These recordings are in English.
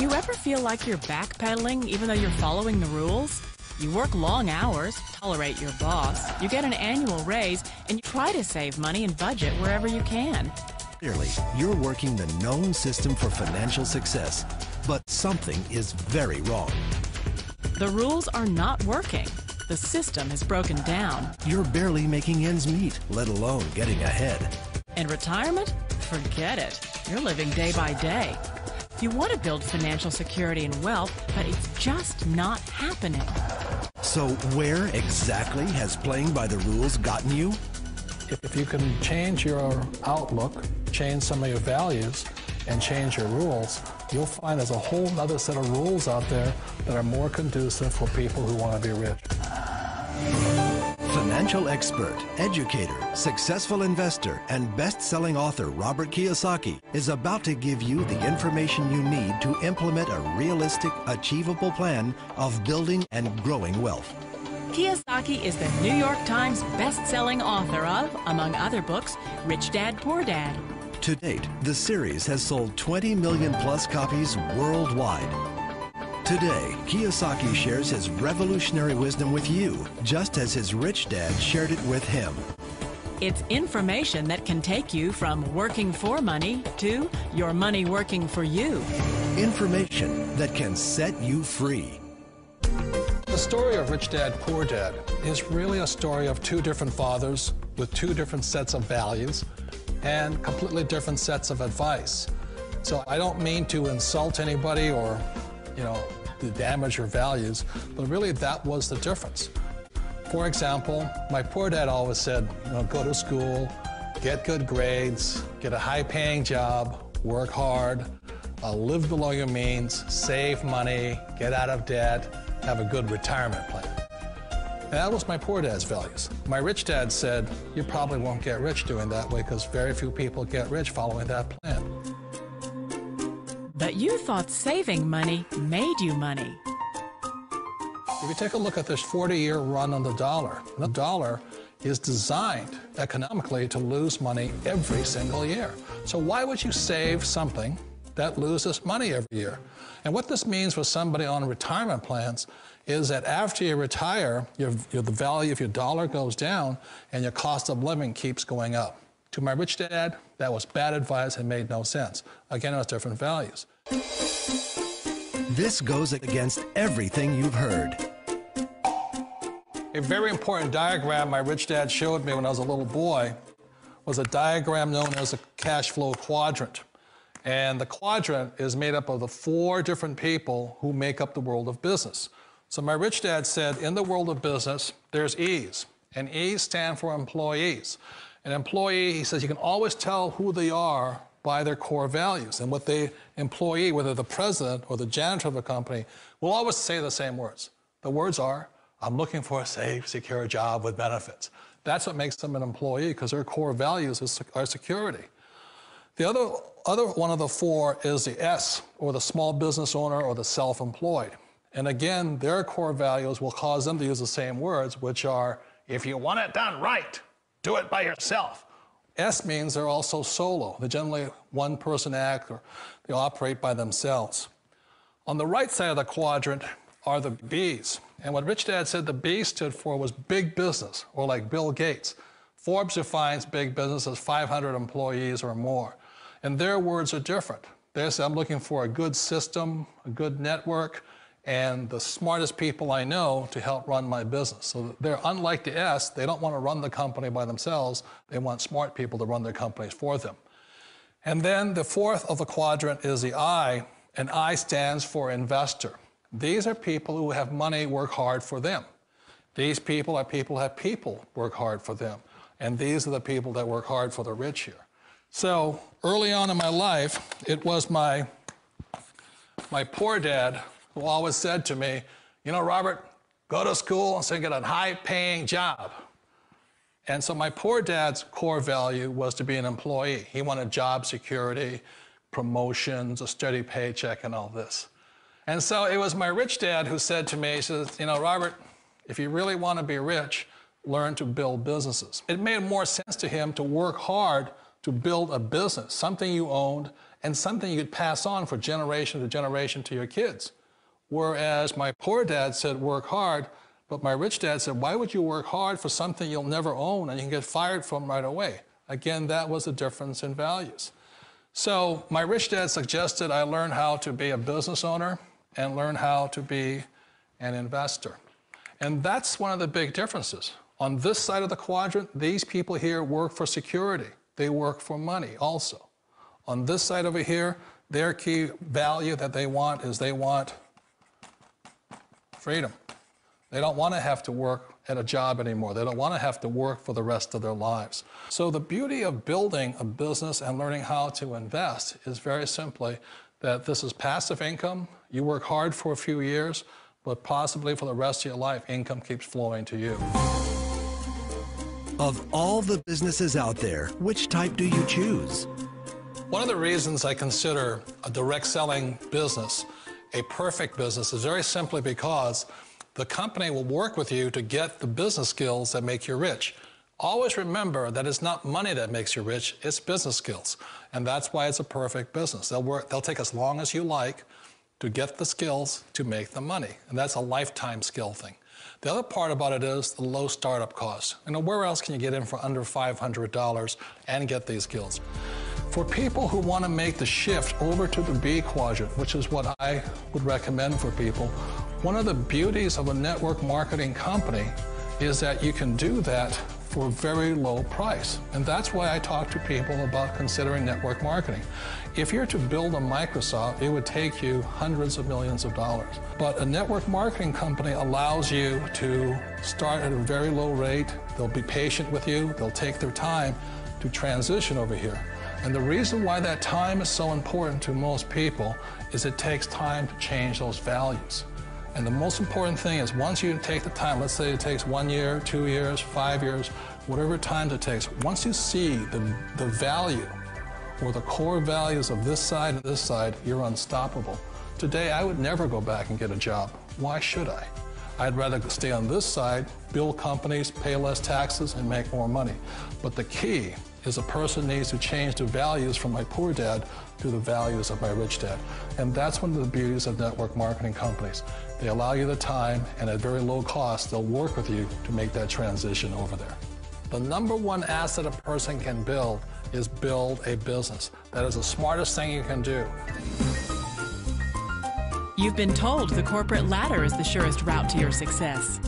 you ever feel like you're backpedaling even though you're following the rules? You work long hours, tolerate your boss, you get an annual raise, and you try to save money and budget wherever you can. Clearly, you're working the known system for financial success, but something is very wrong. The rules are not working. The system has broken down. You're barely making ends meet, let alone getting ahead. And retirement? Forget it. You're living day by day. You want to build financial security and wealth, but it's just not happening. So where exactly has playing by the rules gotten you? If you can change your outlook, change some of your values, and change your rules, you'll find there's a whole other set of rules out there that are more conducive for people who want to be rich. Financial expert, educator, successful investor, and best-selling author Robert Kiyosaki is about to give you the information you need to implement a realistic, achievable plan of building and growing wealth. Kiyosaki is the New York Times best-selling author of, among other books, Rich Dad, Poor Dad. To date, the series has sold 20 million plus copies worldwide. Today, Kiyosaki shares his revolutionary wisdom with you, just as his rich dad shared it with him. It's information that can take you from working for money to your money working for you. Information that can set you free. The story of Rich Dad, Poor Dad is really a story of two different fathers with two different sets of values and completely different sets of advice. So I don't mean to insult anybody or, to damage your values, but really that was the difference. For example, my poor dad always said, go to school, get good grades, get a high-paying job, work hard, live below your means, save money, get out of debt, have a good retirement plan. And that was my poor dad's values. My rich dad said, you probably won't get rich doing that way because very few people get rich following that plan. But you thought saving money made you money. If you take a look at this 40-year run on the dollar is designed economically to lose money every single year. So why would you save something that loses money every year? And what this means for somebody on retirement plans is that after you retire, the value of your dollar goes down and your cost of living keeps going up. To my rich dad, that was bad advice and made no sense. Again, it was different values. This goes against everything you've heard. A very important diagram my rich dad showed me when I was a little boy was a diagram known as a cash flow quadrant. And the quadrant is made up of the 4 different people who make up the world of business. So my rich dad said, in the world of business, there's E's, and E's stand for employees. An employee, he says, you can always tell who they are by their core values. And what the employee, whether the president or the janitor of the company, will always say the same words. The words are, I'm looking for a safe, secure job with benefits. That's what makes them an employee, because their core values are security. The other one of the 4 is the S, or the small business owner or the self-employed. And again, their core values will cause them to use the same words, which are, if you want it done right, do it by yourself. S means they're also solo. They're generally one-person act, or they operate by themselves. On the right side of the quadrant are the B's. And what Rich Dad said the B stood for was big business, or like Bill Gates. Forbes defines big business as 500 employees or more. And their words are different. They say, I'm looking for a good system, a good network, and the smartest people I know to help run my business. So they're unlike the S. They don't want to run the company by themselves. They want smart people to run their companies for them. And then the 4th of the quadrant is the I, and I stands for investor. These are people who have money work hard for them. These people are people who have people work hard for them. And these are the people that work hard for the rich here. So early on in my life, it was my poor dad who always said to me, Robert, go to school and so get a high-paying job. And so my poor dad's core value was to be an employee. He wanted job security, promotions, a steady paycheck, and all this. And so it was my rich dad who said to me, he says, Robert, if you really want to be rich, learn to build businesses. It made more sense to him to work hard to build a business, something you owned and something you could pass on for generation to generation to your kids. Whereas my poor dad said, work hard, but my rich dad said, why would you work hard for something you'll never own and you can get fired from right away? Again, that was a difference in values. So my rich dad suggested I learn how to be a business owner and learn how to be an investor. And that's one of the big differences. On this side of the quadrant, these people here work for security. They work for money also. On this side over here, their key value that they want is they want freedom. They don't want to have to work at a job anymore. They don't want to have to work for the rest of their lives. So the beauty of building a business and learning how to invest is very simply that this is passive income. You work hard for a few years, but possibly for the rest of your life, income keeps flowing to you. Of all the businesses out there, which type do you choose? One of the reasons I consider a direct selling business a perfect business is very simply because the company will work with you to get the business skills that make you rich. Always remember that it's not money that makes you rich, it's business skills. And that's why it's a perfect business. They'll take as long as you like to get the skills to make the money. And that's a lifetime skill thing. The other part about it is the low startup cost. You know, where else can you get in for under $500 and get these skills? For people who want to make the shift over to the B quadrant, which is what I would recommend for people, one of the beauties of a network marketing company is that you can do that for a very low price. And that's why I talk to people about considering network marketing. If you're to build a Microsoft, it would take you hundreds of millions of dollars. But a network marketing company allows you to start at a very low rate. They'll be patient with you. They'll take their time to transition over here. And the reason why that time is so important to most people is it takes time to change those values. And the most important thing is once you take the time, let's say it takes 1 year, 2 years, 5 years, whatever time it takes, once you see the value or the core values of this side and this side, you're unstoppable. Today, I would never go back and get a job. Why should I? I'd rather stay on this side, build companies, pay less taxes, and make more money. But the key is a person needs to change the values from my poor dad to the values of my rich dad. And that's one of the beauties of network marketing companies. They allow you the time, and at very low cost, they'll work with you to make that transition over there. The number one asset a person can build is build a business. That is the smartest thing you can do. You've been told the corporate ladder is the surest route to your success.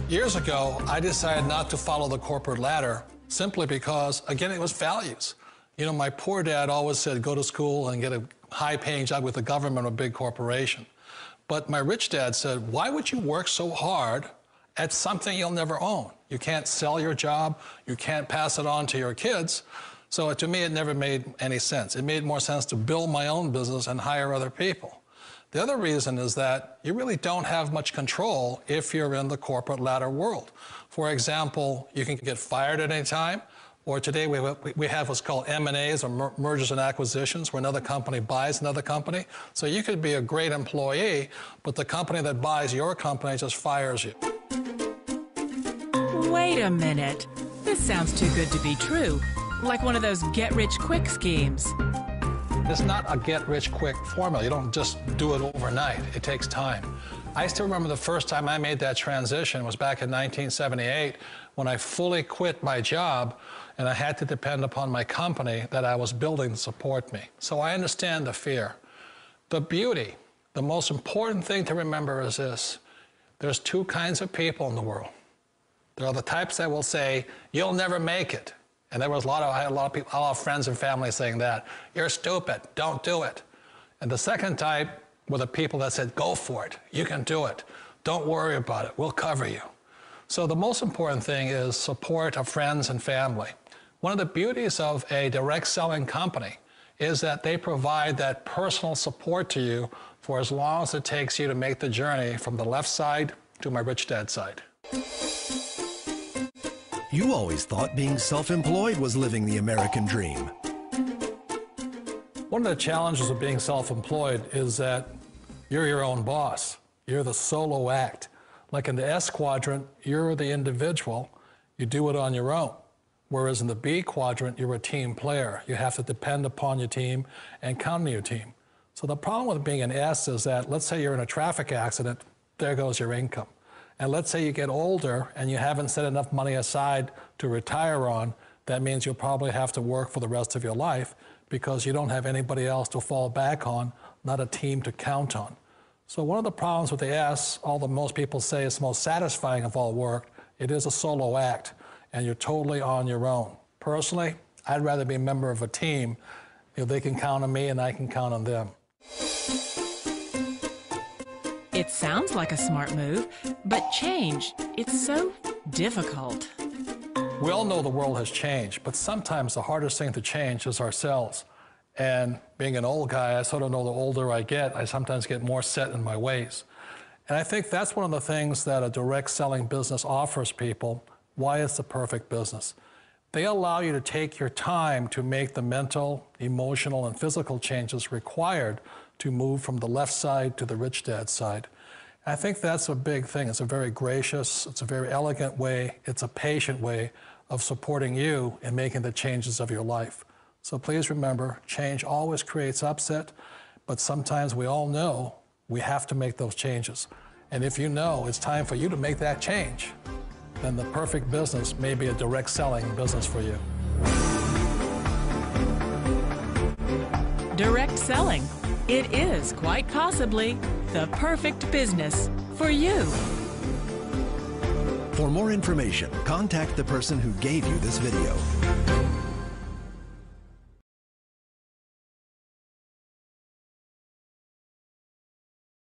Years ago, I decided not to follow the corporate ladder simply because, again, it was values. You know, my poor dad always said, go to school and get a high-paying job with the government or a big corporation. But my rich dad said, why would you work so hard at something you'll never own? You can't sell your job. You can't pass it on to your kids. So to me, it never made any sense. It made more sense to build my own business and hire other people. The other reason is that you really don't have much control if you're in the corporate ladder world. For example, you can get fired at any time, or today we have what's called M&As, or mergers and acquisitions, where another company buys another company. So you could be a great employee, but the company that buys your company just fires you. Wait a minute. This sounds too good to be true. Like one of those get-rich-quick schemes. It's not a get-rich-quick formula. You don't just do it overnight. It takes time. I still remember the first time I made that transition was back in 1978 when I fully quit my job and I had to depend upon my company that I was building to support me. So I understand the fear. The beauty, the most important thing to remember is this. There's two kinds of people in the world. There are the types that will say, you'll never make it. And I had a lot of people, a lot of friends and family saying that. You're stupid, don't do it. And the second type were the people that said, go for it, you can do it. Don't worry about it, we'll cover you. So the most important thing is support of friends and family. One of the beauties of a direct selling company is that they provide that personal support to you for as long as it takes you to make the journey from the left side to my rich dad side. You always thought being self-employed was living the American dream. One of the challenges of being self-employed is that you're your own boss. You're the solo act. Like in the S quadrant, you're the individual. You do it on your own. Whereas in the B quadrant, you're a team player. You have to depend upon your team and count on your team. So the problem with being an S is that, let's say you're in a traffic accident, there goes your income. And let's say you get older and you haven't set enough money aside to retire on, that means you'll probably have to work for the rest of your life because you don't have anybody else to fall back on, not a team to count on. So one of the problems with the S, although most people say it's the most satisfying of all work, it is a solo act, and you're totally on your own. Personally, I'd rather be a member of a team. They can count on me and I can count on them. It sounds like a smart move, but change, it's so difficult. We all know the world has changed, but sometimes the hardest thing to change is ourselves. And being an old guy, I sort of know the older I get, I sometimes get more set in my ways. And I think that's one of the things that a direct selling business offers people, why it's the perfect business. They allow you to take your time to make the mental, emotional, and physical changes required to move from the left side to the rich dad side. I think that's a big thing. It's a very gracious, it's a very elegant way, it's a patient way of supporting you in making the changes of your life. So please remember, change always creates upset, but sometimes we all know we have to make those changes. And if you know it's time for you to make that change, then the perfect business may be a direct selling business for you. Direct selling. It is quite possibly the perfect business for you. For more information, contact the person who gave you this video.